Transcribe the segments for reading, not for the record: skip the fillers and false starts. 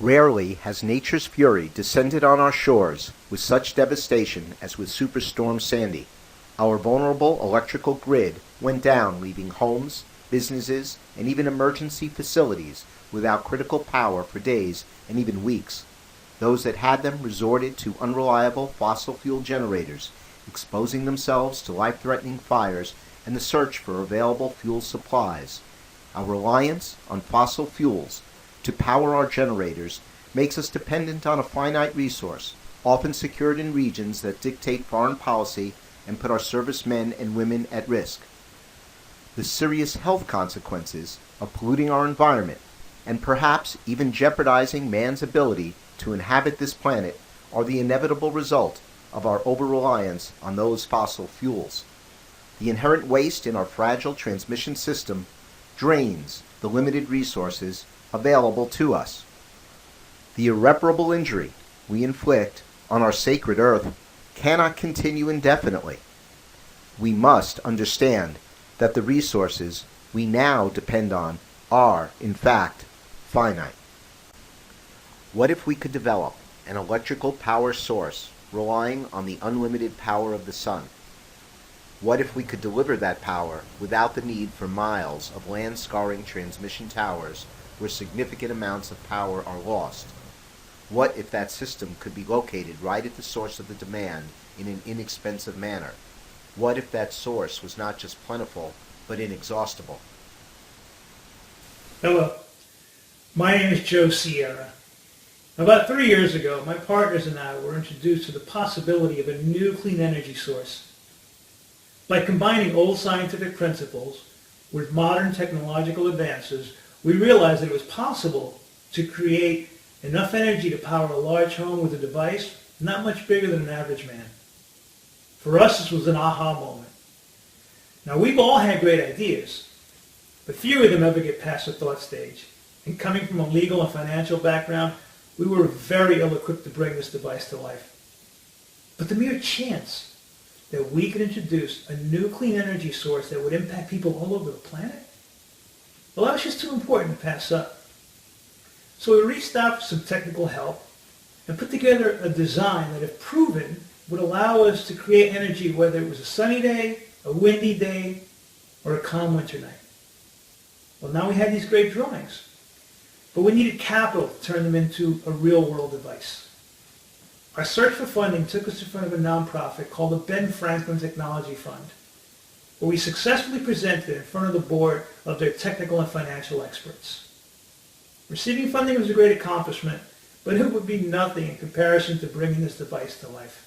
Rarely has nature's fury descended on our shores with such devastation as with Superstorm Sandy. Our vulnerable electrical grid went down, leaving homes, businesses, and even emergency facilities without critical power for days and even weeks. Those that had them resorted to unreliable fossil fuel generators, exposing themselves to life-threatening fires and the search for available fuel supplies. Our reliance on fossil fuels to power our generators makes us dependent on a finite resource, often secured in regions that dictate foreign policy and put our servicemen and women at risk. The serious health consequences of polluting our environment, and perhaps even jeopardizing man's ability to inhabit this planet, are the inevitable result of our over-reliance on those fossil fuels. The inherent waste in our fragile transmission system drains the limited resources available to us. The irreparable injury we inflict on our sacred earth cannot continue indefinitely. We must understand that the resources we now depend on are, in fact, finite. What if we could develop an electrical power source relying on the unlimited power of the sun? What if we could deliver that power without the need for miles of land-scarring transmission towers where significant amounts of power are lost? What if that system could be located right at the source of the demand in an inexpensive manner? What if that source was not just plentiful, but inexhaustible? Hello, my name is Joe Sierra. About 3 years ago, my partners and I were introduced to the possibility of a new clean energy source. By combining old scientific principles with modern technological advances, we realized that it was possible to create enough energy to power a large home with a device not much bigger than an average man. For us, this was an aha moment. Now, we've all had great ideas, but few of them ever get past the thought stage. And coming from a legal and financial background, we were very ill-equipped to bring this device to life. But the mere chance that we could introduce a new clean energy source that would impact people all over the planet, well, that was just too important to pass up. So we reached out for some technical help and put together a design that, if proven, would allow us to create energy whether it was a sunny day, a windy day, or a calm winter night. Well, now we had these great drawings, but we needed capital to turn them into a real-world device. Our search for funding took us in front of a nonprofit called the Ben Franklin Technology Fund, where we successfully presented it in front of the board of their technical and financial experts. Receiving funding was a great accomplishment, but it would be nothing in comparison to bringing this device to life.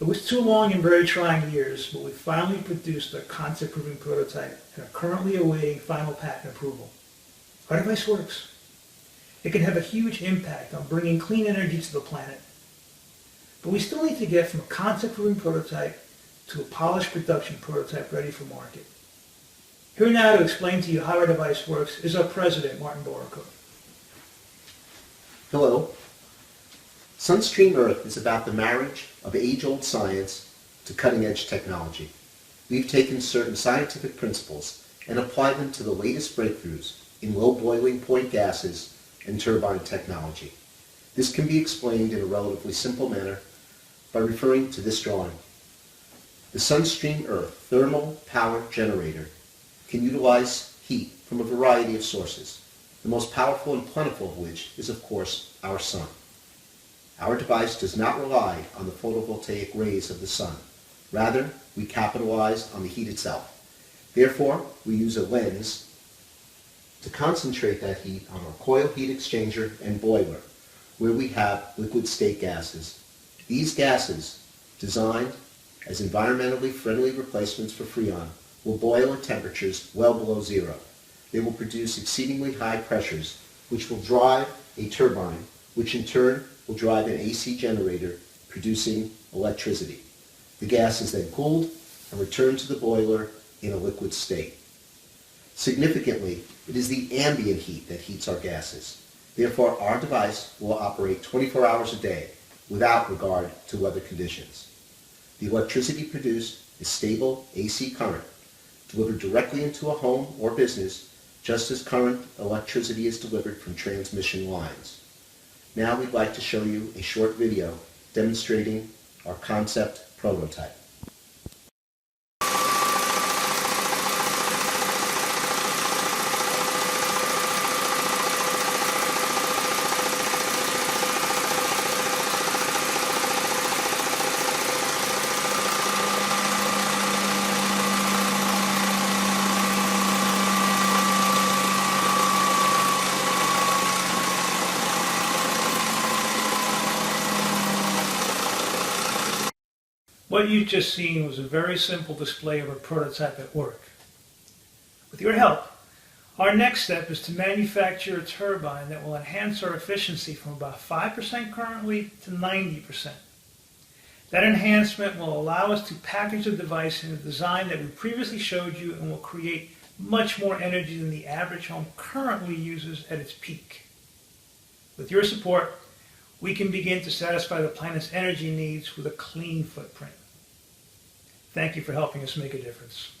It was 2 long and very trying years, but we finally produced a concept-proving prototype and are currently awaiting final patent approval. Our device works. It can have a huge impact on bringing clean energy to the planet. But we still need to get from a concept-proving prototype to a polished production prototype ready for market. Here now to explain to you how our device works is our president, Martin Borokow. Hello. Sunstream Earth is about the marriage of age-old science to cutting-edge technology. We've taken certain scientific principles and applied them to the latest breakthroughs in low boiling point gases and turbine technology. This can be explained in a relatively simple manner by referring to this drawing. The Sunstream Earth thermal power generator can utilize heat from a variety of sources, the most powerful and plentiful of which is, of course, our sun. Our device does not rely on the photovoltaic rays of the sun. Rather, we capitalize on the heat itself. Therefore, we use a lens to concentrate that heat on our coil heat exchanger and boiler, where we have liquid state gases. These gases, designed as environmentally friendly replacements for Freon, will boil at temperatures well below zero. They will produce exceedingly high pressures, which will drive a turbine, which in turn will drive an AC generator, producing electricity. The gas is then cooled and returned to the boiler in a liquid state. Significantly, it is the ambient heat that heats our gases. Therefore, our device will operate 24 hours a day without regard to weather conditions. The electricity produced is stable AC current delivered directly into a home or business just as current electricity is delivered from transmission lines. Now we'd like to show you a short video demonstrating our concept prototype. What you've just seen was a very simple display of a prototype at work. With your help, our next step is to manufacture a turbine that will enhance our efficiency from about 5% currently to 90%. That enhancement will allow us to package the device in a design that we previously showed you and will create much more energy than the average home currently uses at its peak. With your support, we can begin to satisfy the planet's energy needs with a clean footprint. Thank you for helping us make a difference.